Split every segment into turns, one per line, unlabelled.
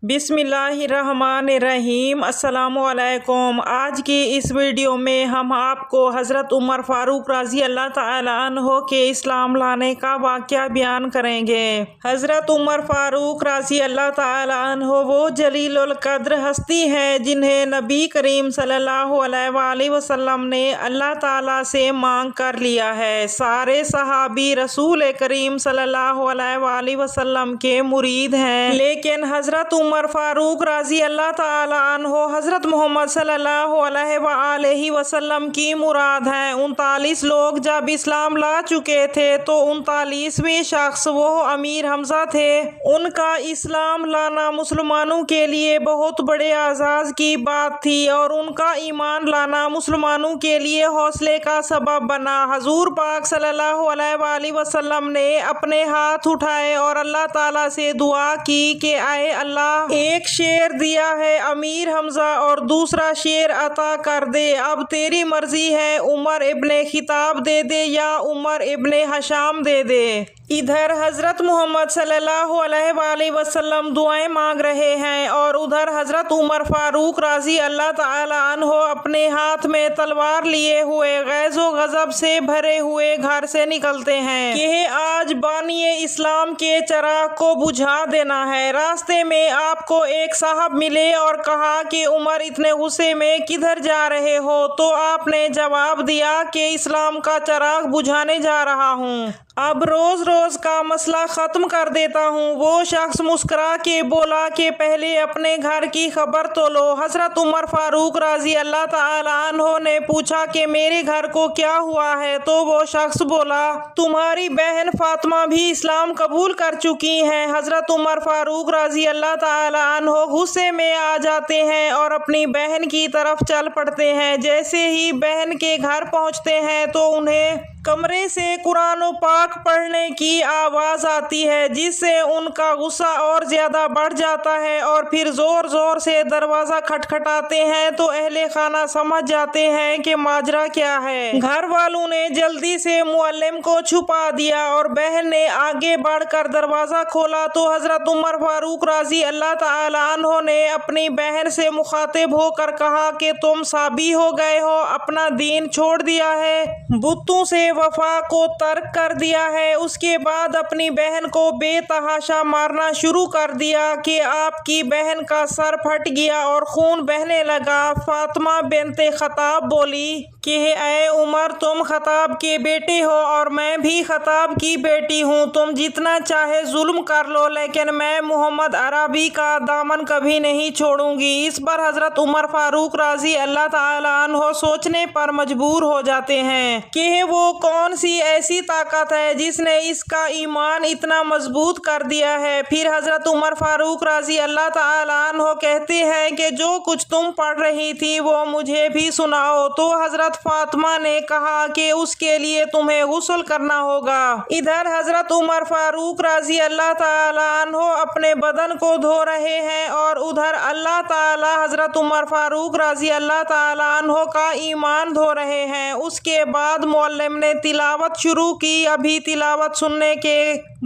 بسم اللہ الرحمن الرحیم۔ السلام علیکم۔ آج کی اس ویڈیو میں ہم آپ کو حضرت عمر فاروق رضی اللہ تعالیٰ عنہ کے اسلام لانے کا واقعہ بیان کریں گے۔ حضرت عمر فاروق رضی اللہ تعالیٰ عنہ وہ جلیل القدر ہستی ہیں جنہیں نبی کریم صلی اللہ علیہ وآلہ وسلم نے اللہ تعالیٰ سے مانگ کر لیا ہے۔ سارے صحابی رسول کریم صلی اللہ علیہ وآلہ وسلم کے مرید ہیں، لیکن حضرت عمر فاروق رضی اللہ تعالیٰ عنہ حضرت محمد صلی اللہ علیہ وآلہ وسلم کی مراد ہیں۔ 39 لوگ جب اسلام لا چکے تھے تو 39ویں شخص وہ امیر حمزہ تھے۔ ان کا اسلام لانا مسلمانوں کے لیے بہت بڑے اعزاز کی بات تھی اور ان کا ایمان لانا مسلمانوں کے لیے حوصلے کا سبب بنا۔ حضور پاک صلی اللہ علیہ وآلہ وسلم نے اپنے ہاتھ اٹھائے اور اللہ تعالیٰ سے دعا کی کہ اے اللہ، ایک شیر دیا ہے امیر حمزہ اور دوسرا شیر عطا کر دے، اب تیری مرضی ہے، عمر ابن خطاب دے دے یا عمر ابن ہشام دے دے۔ ادھر حضرت محمد صلی اللہ علیہ وآلہ وسلم دعائیں مانگ رہے ہیں اور ادھر حضرت عمر فاروق رضی اللہ تعالیٰ عنہ اپنے ہاتھ میں تلوار لیے ہوئے غیظ و غضب سے بھرے ہوئے گھر سے نکلتے ہیں کہ آج بانی اسلام کے چراغ کو بجھا دینا ہے۔ راستے میں آپ کو ایک صاحب ملے اور کہا کہ عمر اتنے غصے میں کدھر جا رہے ہو؟ تو آپ نے جواب دیا کہ اسلام کا چراغ بجھانے جا رہا ہوں، اب روز روز کا مسئلہ ختم کر دیتا ہوں۔ وہ شخص مسکرا کے بولا کہ پہلے اپنے گھر کی خبر تو لو۔ حضرت عمر فاروق رضی اللہ تعالیٰ عنہ نے پوچھا کہ میرے گھر کو کیا ہوا ہے؟ تو وہ شخص بولا تمہاری بہن فاطمہ بھی اسلام قبول کر چکی ہیں۔ حضرت عمر فاروق رضی اللہ تعالیٰ عنہ غصے میں آ جاتے ہیں اور اپنی بہن کی طرف چل پڑتے ہیں۔ جیسے ہی بہن کے گھر پہنچتے ہیں تو انہیں کمرے سے قرآن پاک پڑھنے کی آواز آتی ہے، جس سے ان کا غصہ اور زیادہ بڑھ جاتا ہے اور پھر زور زور سے دروازہ کھٹکھٹاتے ہیں تو اہل خانہ سمجھ جاتے ہیں کہ ماجرا کیا ہے۔ گھر والوں نے جلدی سے معلم کو چھپا دیا اور بہن نے آگے بڑھ کر دروازہ کھولا تو حضرت عمر فاروق رضی اللہ تعالیٰ عنہ نے اپنی بہن سے مخاطب ہو کر کہا کہ تم صابی ہو گئے ہو، اپنا دین چھوڑ دیا ہے، بتوں سے وفا کو ترک کر دیا ہے۔ اس کے بعد اپنی بہن کو بے تحاشا مارنا شروع کر دیا کہ آپ کی بہن کا سر پھٹ گیا اور خون بہنے لگا۔ فاطمہ بنت خطاب بولی کہ اے عمر، تم خطاب کے بیٹے ہو اور میں بھی خطاب کی بیٹی ہوں، تم جتنا چاہے ظلم کر لو، لیکن میں محمد عربی کا دامن کبھی نہیں چھوڑوں گی۔ اس پر حضرت عمر فاروق رضی اللہ تعالیٰ عنہ سوچنے پر مجبور ہو جاتے ہیں کہ وہ کون سی ایسی طاقت ہے جس نے اس کا ایمان اتنا مضبوط کر دیا ہے۔ پھر حضرت عمر فاروق رضی اللہ تعالیٰ عنہ کہتے ہیں کہ جو کچھ تم پڑھ رہی تھی وہ مجھے بھی سناؤ۔ تو حضرت فاطمہ نے کہا کہ اس کے لیے تمہیں غسل کرنا ہوگا۔ ادھر حضرت عمر فاروق رضی اللہ تعالیٰ عنہ اپنے بدن کو دھو رہے ہیں اور ادھر اللہ تعالیٰ حضرت عمر فاروق رضی اللہ تعالیٰ عنہ کا ایمان دھو رہے ہیں۔ اس کے بعد معلم نے تلاوت شروع کی۔ ابھی تلاوت سننے کے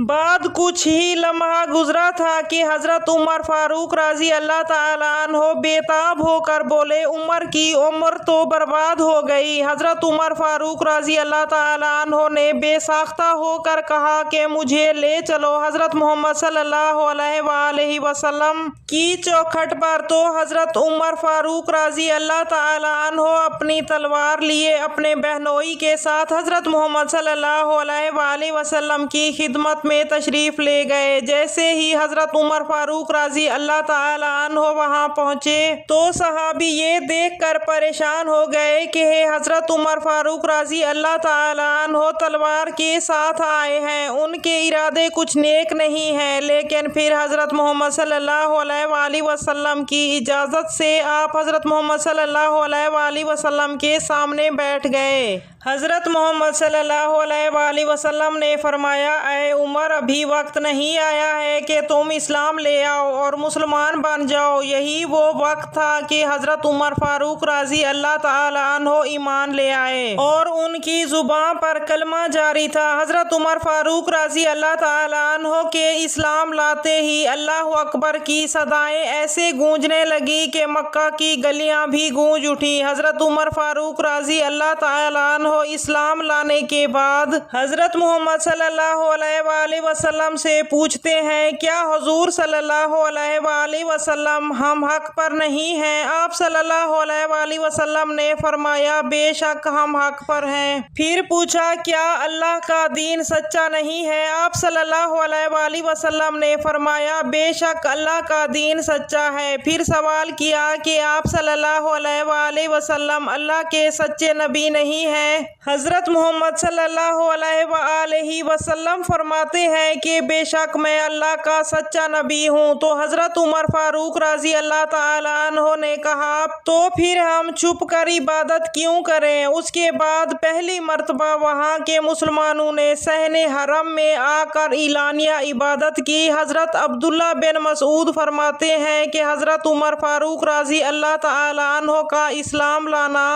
بعد کچھ ہی لمحہ گزرا تھا کہ حضرت عمر فاروق رضی اللہ تعالیٰ عنہ بے تاب ہو کر بولے عمر کی عمر تو برباد ہو گئی۔ حضرت عمر فاروق رضی اللہ تعالیٰ عنہ نے بے ساختہ ہو کر کہا کہ مجھے لے چلو حضرت محمد صلی اللہ علیہ وآلہ وسلم کی چوکھٹ پر۔ تو حضرت عمر فاروق رضی اللہ تعالیٰ عنہ اپنی تلوار لیے اپنے بہنوئی کے ساتھ حضرت محمد صلی اللہ علیہ وآلہ وسلم کی خدمت میں تشریف لے گئے۔ جیسے ہی حضرت عمر فاروق رضی اللہ تعالیٰ عنہ وہاں پہنچے تو صحابی یہ دیکھ کر پریشان ہو گئے کہ حضرت عمر فاروق رضی اللہ تعالیٰ عنہ تلوار کے ساتھ آئے ہیں، ان کے ارادے کچھ نیک نہیں ہیں۔ لیکن پھر حضرت محمد صلی اللہ علیہ وآلہ وسلم کی اجازت سے آپ حضرت محمد صلی اللہ علیہ وآلہ وسلم کے سامنے بیٹھ گئے۔ حضرت محمد صلی اللہ علیہ وآلہ وسلم نے فرمایا، اے عمر، ابھی وقت نہیں آیا ہے کہ تم اسلام لے آؤ اور مسلمان بن جاؤ۔ یہی وہ وقت تھا کہ حضرت عمر فاروق رضی اللہ تعالیٰ عنہ ایمان لے آئے اور ان کی زبان پر کلمہ جاری تھا۔ حضرت عمر فاروق رضی اللہ تعالیٰ عنہ کے اسلام لاتے ہی اللہ اکبر کی صدائیں ایسے گونجنے لگی کہ مکہ کی گلیاں بھی گونج اٹھی۔ حضرت عمر فاروق رضی اللہ تعالیٰ عنہ اسلام لانے کے بعد حضرت محمد صلی اللہ علیہ وآلہ وسلم سے پوچھتے ہیں، کیا حضور صلی اللہ علیہ وآلہ وسلم ہم حق پر نہیں ہیں؟ آپ صلی اللہ علیہ وآلہ وسلم نے فرمایا، بے شک ہم حق پر ہیں۔ پھر پوچھا، کیا اللہ کا دین سچا نہیں ہے؟ آپ صلی اللہ علیہ وآلہ وسلم نے فرمایا، بے شک اللہ کا دین سچا ہے۔ پھر سوال کیا کہ آپ صلی اللہ علیہ وآلہ وسلم اللہ کے سچے نبی نہیں ہیں؟ حضرت محمد صلی اللہ علیہ وآلہ وسلم فرماتے ہیں کہ بے شک میں اللہ کا سچا نبی ہوں۔ تو حضرت عمر فاروق رضی اللہ تعالیٰ عنہ نے کہا، تو پھر ہم چھپ کر عبادت کیوں کریں؟ اس کے بعد پہلی مرتبہ وہاں کے مسلمانوں نے صحن حرم میں آ کر اعلانیہ عبادت کی۔ حضرت عبداللہ بن مسعود فرماتے ہیں کہ حضرت عمر فاروق رضی اللہ تعالیٰ عنہ کا اسلام لانا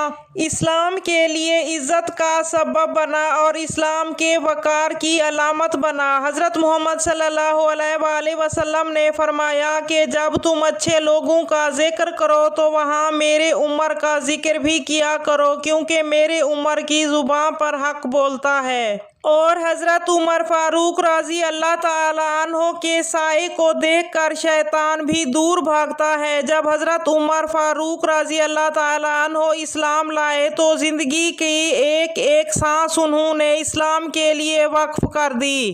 اسلام کے لیے عزت کا سبب بنا اور اسلام کے وقار کی علامت بنا۔ حضرت محمد صلی اللہ علیہ وآلہ وسلم نے فرمایا کہ جب تم اچھے لوگوں کا ذکر کرو تو وہاں میرے عمر کا ذکر بھی کیا کرو، کیونکہ میرے عمر کی زبان پر حق بولتا ہے۔ اور حضرت عمر فاروق رضی اللہ تعالیٰ عنہ کے سائے کو دیکھ کر شیطان بھی دور بھاگتا ہے۔ جب حضرت عمر فاروق رضی اللہ تعالیٰ عنہ اسلام لائے تو زندگی کی ایک ایک سانس انہوں نے اسلام کے لیے وقف کر دی۔